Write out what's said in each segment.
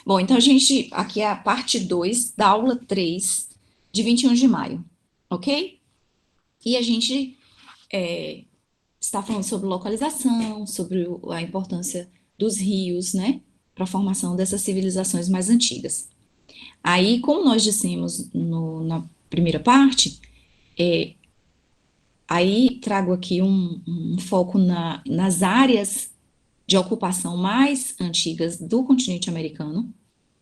Bom, então a gente, aqui é a parte 2 da aula 3 de 21 de maio, ok? E a gente está falando sobre localização, sobre a importância dos rios, né, para a formação dessas civilizações mais antigas. Aí, como nós dissemos na primeira parte, aí trago aqui um foco nas áreas de ocupação mais antigas do continente americano,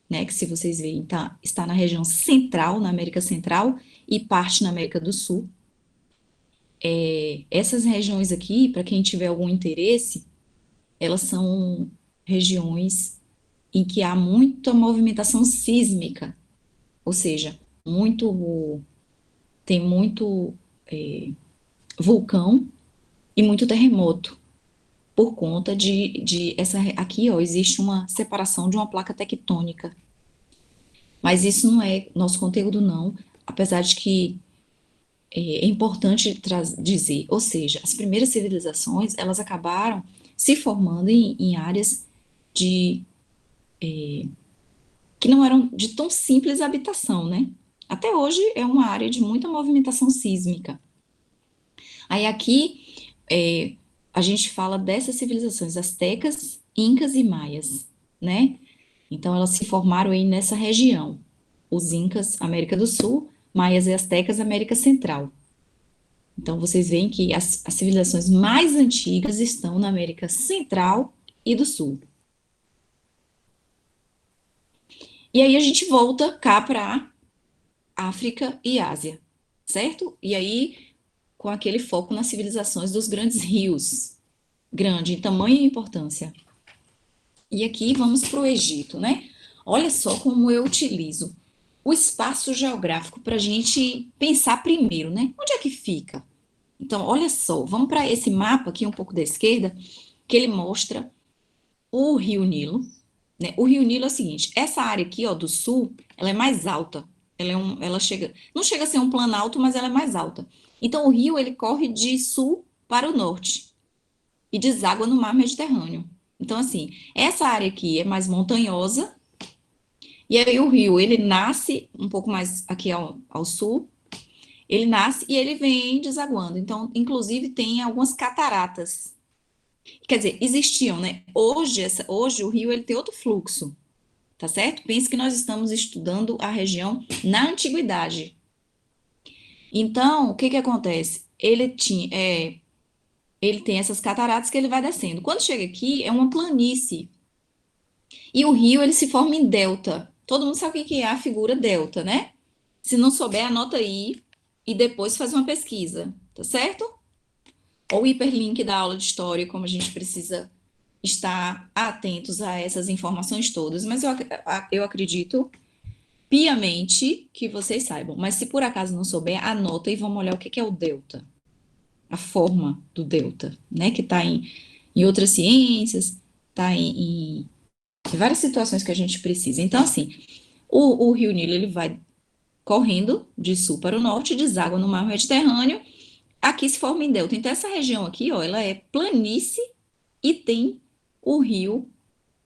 né, que se vocês veem, está na região central, na América Central, e parte na América do Sul. Essas regiões aqui, para quem tiver algum interesse, elas são regiões em que há muita movimentação sísmica, ou seja, tem muito vulcão e muito terremoto, por conta aqui, ó, existe uma separação de uma placa tectônica. Mas isso não é nosso conteúdo, não, apesar de que é importante dizer, ou seja, as primeiras civilizações, elas acabaram se formando em áreas de que não eram de tão simples habitação, né? Até hoje é uma área de muita movimentação sísmica. Aí aqui a gente fala dessas civilizações astecas, incas e maias, né? Então elas se formaram aí nessa região. Os incas, América do Sul, maias e astecas, América Central. Então, vocês veem que as civilizações mais antigas estão na América Central e do Sul. E aí a gente volta cá para África e Ásia, certo? E aí, com aquele foco nas civilizações dos grandes rios, grande em tamanho e importância. E aqui vamos para o Egito, né? Olha só como eu utilizo o espaço geográfico para a gente pensar primeiro, né? Onde é que fica? Então, olha só, vamos para esse mapa aqui um pouco da esquerda, que ele mostra o Rio Nilo, né? O Rio Nilo é o seguinte, essa área aqui, ó, do sul, ela é mais alta. Ela chega, não chega a ser um planalto, mas ela é mais alta. Então, o rio, ele corre de sul para o norte e deságua no mar Mediterrâneo. Então, assim, essa área aqui é mais montanhosa, e aí o rio, ele nasce um pouco mais aqui ao sul, ele nasce e ele vem desaguando. Então, inclusive, tem algumas cataratas. Quer dizer, existiam, né? Hoje o rio ele tem outro fluxo, tá certo? Pense que nós estamos estudando a região na antiguidade. Então, o que que acontece? Ele tem essas cataratas que ele vai descendo. Quando chega aqui, é uma planície. E o rio, ele se forma em delta. Todo mundo sabe o que é a figura delta, né? Se não souber, anota aí e depois faz uma pesquisa, tá certo? Ou o hiperlink da aula de história, como a gente precisa estar atentos a essas informações todas. Mas eu acredito piamente que vocês saibam. Mas se por acaso não souber, anota e vamos olhar o que é o delta. A forma do delta, né? Que está em outras ciências, está em várias situações que a gente precisa. Então, assim, o Rio Nilo, ele vai correndo de sul para o norte, deságua no mar Mediterrâneo, aqui se forma em delta. Então, essa região aqui, ó, ela é planície e tem o rio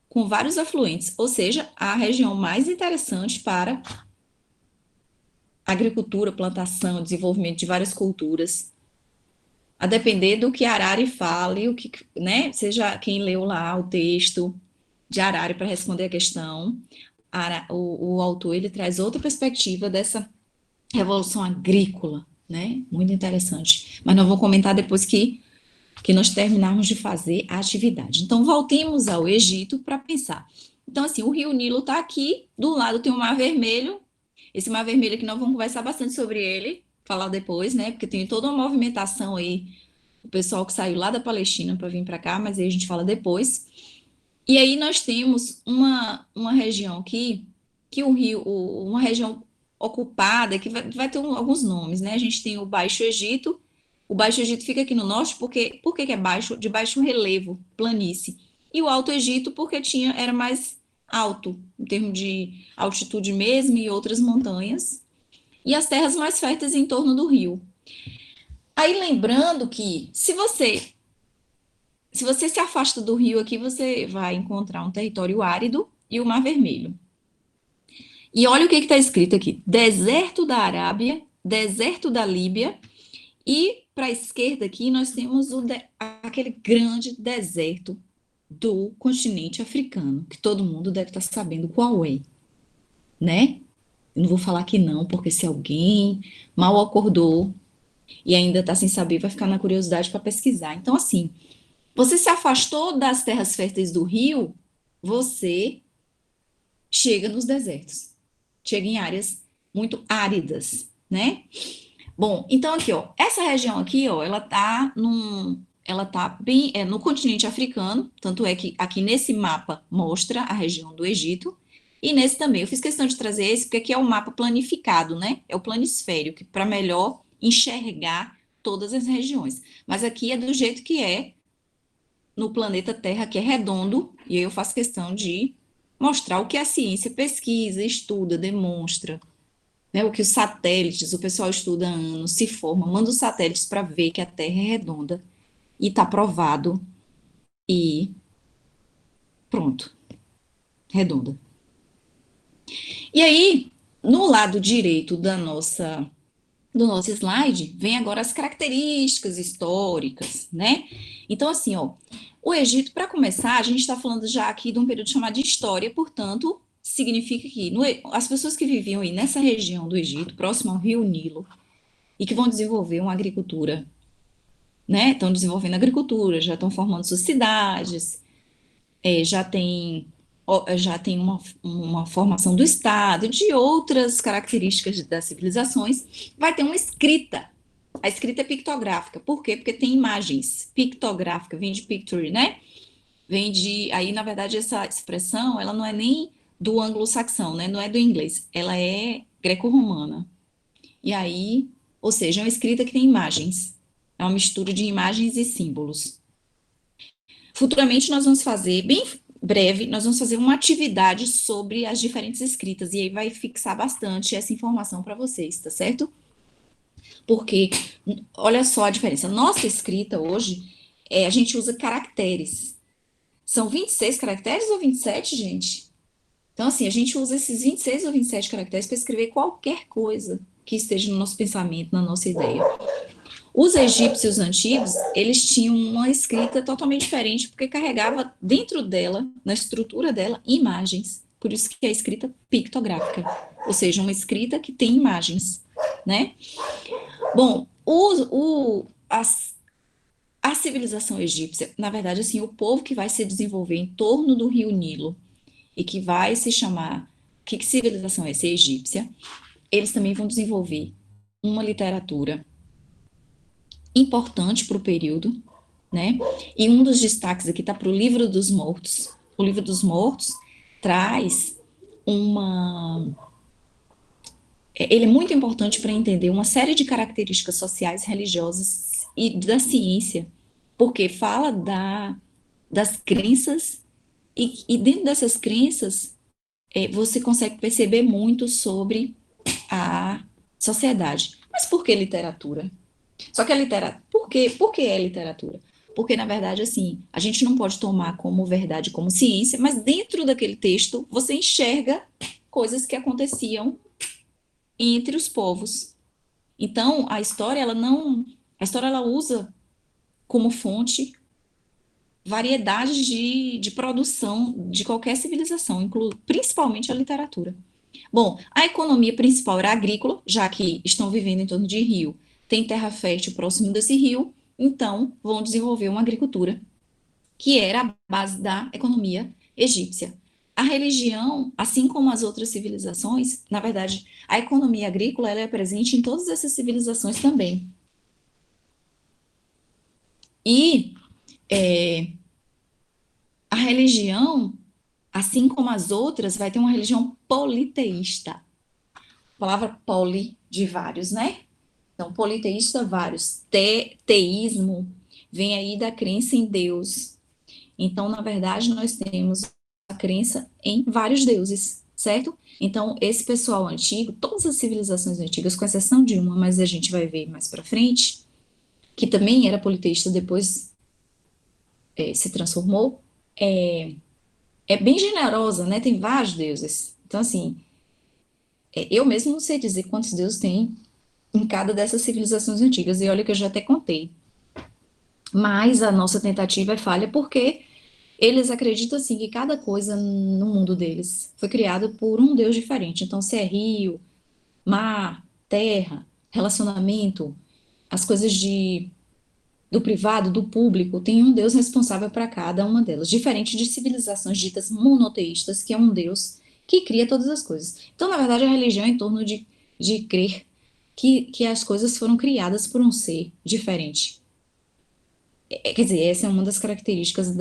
com vários afluentes, ou seja, a região mais interessante para agricultura, plantação, desenvolvimento de várias culturas, a depender do que Harari fale, o que, né, seja quem leu lá o texto de Harari para responder a questão, o autor ele traz outra perspectiva dessa revolução agrícola, né, muito interessante. Mas nós vamos comentar depois que nós terminarmos de fazer a atividade. Então, voltemos ao Egito para pensar. Então, assim, o Rio Nilo está aqui, do lado tem o Mar Vermelho, esse Mar Vermelho aqui nós vamos conversar bastante sobre ele, falar depois, né, porque tem toda uma movimentação aí, o pessoal que saiu lá da Palestina para vir para cá, mas aí a gente fala depois. E aí nós temos uma região aqui, que o rio, uma região ocupada, que vai ter alguns nomes, né, a gente tem o Baixo Egito. O Baixo Egito fica aqui no norte, por que é baixo? De baixo relevo, planície. E o Alto Egito, porque era mais alto, em termos de altitude mesmo, e outras montanhas. E as terras mais férteis em torno do rio. Aí lembrando que, se você se afasta do rio aqui, você vai encontrar um território árido e o Mar Vermelho. E olha o que está escrito aqui: deserto da Arábia, deserto da Líbia, e para a esquerda aqui nós temos aquele grande deserto do continente africano, que todo mundo deve estar sabendo qual é, né? Eu não vou falar que não, porque se alguém mal acordou e ainda está sem saber, vai ficar na curiosidade para pesquisar. Então, assim, você se afastou das terras férteis do rio, você chega nos desertos, chega em áreas muito áridas, né? Bom, então aqui, ó, essa região aqui, ó, ela tá bem no continente africano, tanto é que aqui nesse mapa mostra a região do Egito, e nesse também. Eu fiz questão de trazer esse porque aqui é o mapa planificado, né? É o planisfério, que para melhor enxergar todas as regiões. Mas aqui é do jeito que é no planeta Terra, que é redondo, e aí eu faço questão de mostrar o que a ciência pesquisa, estuda, demonstra, né? O que os satélites, o pessoal estuda há anos, se forma, manda os satélites para ver que a Terra é redonda e está provado e pronto, redonda. E aí, no lado direito do nosso slide, vem agora as características históricas, né? Então, assim, ó, o Egito, para começar, a gente está falando já aqui de um período chamado de história, portanto, significa que as pessoas que viviam aí nessa região do Egito, próximo ao rio Nilo, e que vão desenvolver uma agricultura, né? Estão desenvolvendo agricultura, já estão formando suas cidades, já tem uma formação do Estado, de outras características das civilizações, vai ter uma escrita. A escrita é pictográfica. Por quê? Porque tem imagens. Pictográfica, vem de picture, né? Vem de. Aí, na verdade, essa expressão, ela não é nem do anglo-saxão, né? Não é do inglês. Ela é greco-romana. E aí, ou seja, é uma escrita que tem imagens. É uma mistura de imagens e símbolos. Futuramente nós vamos fazer, bem breve, nós vamos fazer uma atividade sobre as diferentes escritas, e aí vai fixar bastante essa informação para vocês, tá certo? Porque, olha só a diferença. Nossa escrita hoje, a gente usa caracteres. São 26 caracteres ou 27, gente? Então, assim, a gente usa esses 26 ou 27 caracteres para escrever qualquer coisa que esteja no nosso pensamento, na nossa ideia. Os egípcios antigos, eles tinham uma escrita totalmente diferente, porque carregava dentro dela, na estrutura dela, imagens. Por isso que é a escrita pictográfica, ou seja, uma escrita que tem imagens, né? Bom, a civilização egípcia, na verdade, assim, o povo que vai se desenvolver em torno do rio Nilo e que vai se chamar, que civilização é essa? Egípcia, eles também vão desenvolver uma literatura importante para o período, né? E um dos destaques aqui está para o Livro dos Mortos. O Livro dos Mortos traz uma. Ele é muito importante para entender uma série de características sociais, religiosas e da ciência, porque fala das crenças, e dentro dessas crenças você consegue perceber muito sobre a sociedade. Mas por que literatura? Só que a literatura, por que é literatura? Porque, na verdade, assim, a gente não pode tomar como verdade, como ciência, mas dentro daquele texto você enxerga coisas que aconteciam entre os povos. Então, a história, ela usa como fonte variedades de produção de qualquer civilização, principalmente a literatura. Bom, a economia principal era agrícola, já que estão vivendo em torno de rio, tem terra fértil próximo desse rio, então vão desenvolver uma agricultura, que era a base da economia egípcia. A religião, assim como as outras civilizações, na verdade, a economia agrícola ela é presente em todas essas civilizações também. E a religião, assim como as outras, vai ter uma religião politeísta. A palavra poli, de vários, né? Então, politeísta, vários. Teísmo vem aí da crença em Deus. Então, na verdade, nós temos a crença em vários deuses, certo? Então, esse pessoal antigo, todas as civilizações antigas, com exceção de uma, mas a gente vai ver mais para frente, que também era politeísta, depois se transformou, é bem generosa, né? Tem vários deuses. Então, assim, Eu mesmo não sei dizer quantos deuses tem em cada dessas civilizações antigas, e olha que eu já até contei. Mas a nossa tentativa é falha porque eles acreditam assim que cada coisa no mundo deles foi criada por um Deus diferente. Então, se é rio, mar, terra, relacionamento, as coisas do privado, do público, tem um Deus responsável para cada uma delas, diferente de civilizações ditas monoteístas, que é um Deus que cria todas as coisas. Então, na verdade, a religião é em torno de crer que as coisas foram criadas por um ser diferente. Quer dizer, essa é uma das características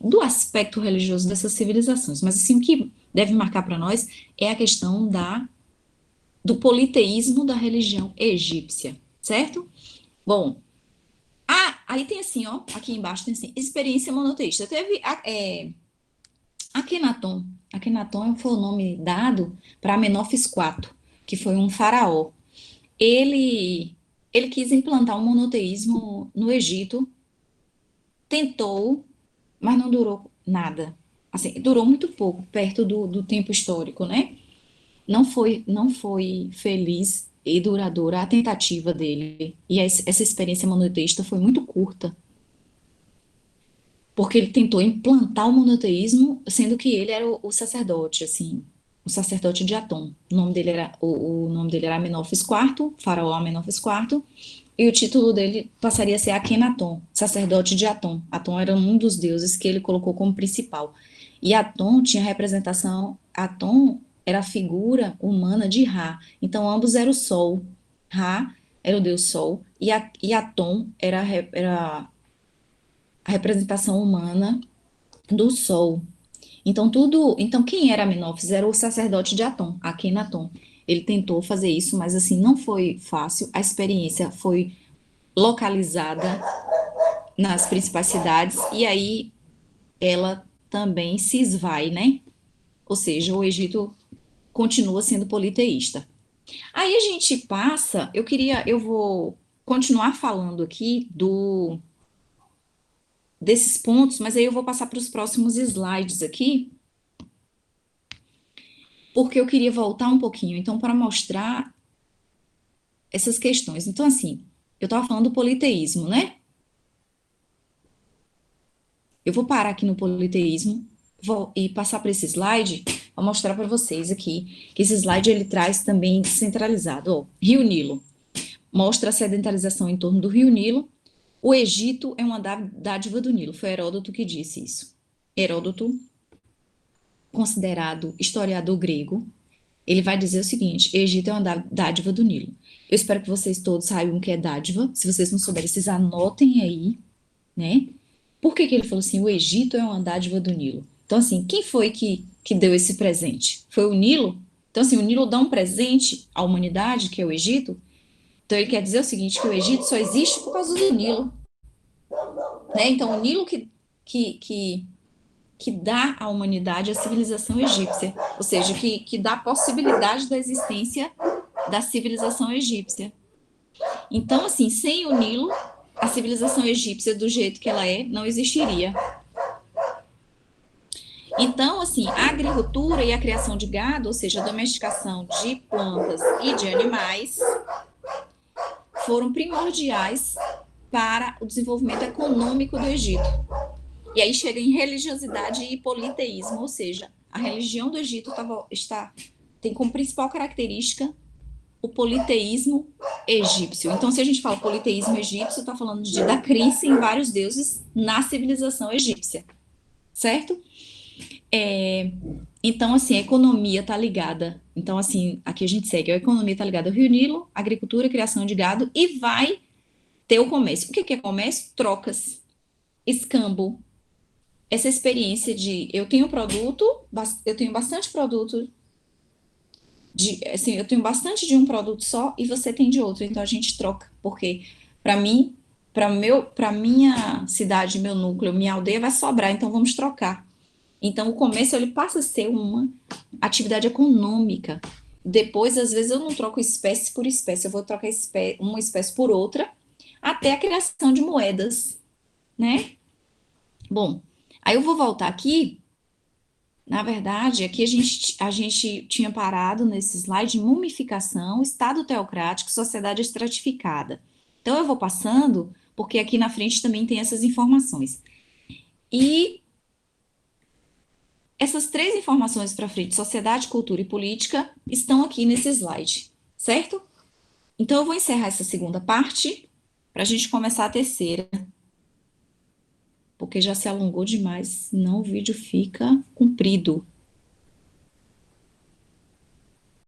do aspecto religioso dessas civilizações. Mas, assim, o que deve marcar para nós é a questão do politeísmo da religião egípcia, certo? Bom, aí tem assim, ó, aqui embaixo tem assim, experiência monoteísta. Teve Akhenaton. Akhenaton foi o nome dado para Amenófis IV, que foi um faraó. Ele, ele quis implantar um monoteísmo no Egito, tentou, mas não durou nada. Assim, durou muito pouco, perto do tempo histórico, né? Não foi feliz e duradoura a tentativa dele. E essa experiência monoteísta foi muito curta, porque ele tentou implantar o monoteísmo, sendo que ele era o sacerdote, assim, o sacerdote de Atom. O nome dele era Amenófis IV, faraó Amenófis IV, e o título dele passaria a ser Akhenaton, sacerdote de Atom. Atom era um dos deuses que ele colocou como principal. E Atom tinha representação, Atom era a figura humana de Ra. Então, ambos eram o Sol. Ra era o deus Sol, e Atom era a representação humana do Sol. Então quem era Amenófis? Era o sacerdote de Atom, Akhenaton. Ele tentou fazer isso, mas assim não foi fácil. A experiência foi localizada nas principais cidades e aí ela também se esvai, né? Ou seja, o Egito continua sendo politeísta. Aí a gente passa, eu vou continuar falando aqui desses pontos, mas aí eu vou passar para os próximos slides aqui, porque eu queria voltar um pouquinho, então, para mostrar essas questões. Então, assim, eu estava falando do politeísmo, né? Eu vou parar aqui no politeísmo e passar para esse slide para mostrar para vocês aqui que esse slide ele traz também centralizado. Ó, Rio Nilo mostra a sedentarização em torno do Rio Nilo. O Egito é uma dádiva do Nilo. Foi Heródoto que disse isso. Heródoto, considerado historiador grego, ele vai dizer o seguinte: Egito é uma dádiva do Nilo. Eu espero que vocês todos saibam o que é dádiva. Se vocês não souberem, vocês anotem aí, né? Por que que ele falou assim? O Egito é uma dádiva do Nilo. Então, assim, quem foi que deu esse presente? Foi o Nilo? Então, assim, o Nilo dá um presente à humanidade, que é o Egito. Então, ele quer dizer o seguinte: que o Egito só existe por causa do Nilo, né? Então, o Nilo que dá à humanidade a civilização egípcia, ou seja, que dá a possibilidade da existência da civilização egípcia. Então, assim, sem o Nilo, a civilização egípcia, do jeito que ela é, não existiria. Então, assim, a agricultura e a criação de gado, ou seja, a domesticação de plantas e de animais, foram primordiais para o desenvolvimento econômico do Egito. E aí chega em religiosidade e politeísmo, ou seja, a religião do Egito tem como principal característica o politeísmo egípcio. Então, se a gente fala politeísmo egípcio, está falando da crença em vários deuses na civilização egípcia, certo? Então, assim, a economia está ligada. Então, assim, aqui a gente segue. A economia está ligada ao Rio Nilo, agricultura, criação de gado e vai ter o comércio. O que é comércio? Trocas, escambo. Essa experiência de eu tenho produto, eu tenho bastante produto assim, eu tenho bastante de um produto só e você tem de outro, então a gente troca, porque para mim, para minha cidade, meu núcleo, minha aldeia vai sobrar, então vamos trocar. Então o comércio ele passa a ser uma atividade econômica. Depois, às vezes eu não troco espécie por espécie, eu vou trocar uma espécie por outra, até a criação de moedas, né? Bom, aí eu vou voltar aqui Na verdade, aqui a gente tinha parado nesse slide mumificação, Estado teocrático, sociedade estratificada. Então, eu vou passando, porque aqui na frente também tem essas informações. E essas três informações para frente, sociedade, cultura e política, estão aqui nesse slide, certo? Então, eu vou encerrar essa segunda parte para a gente começar a terceira, porque já se alongou demais, senão o vídeo fica comprido.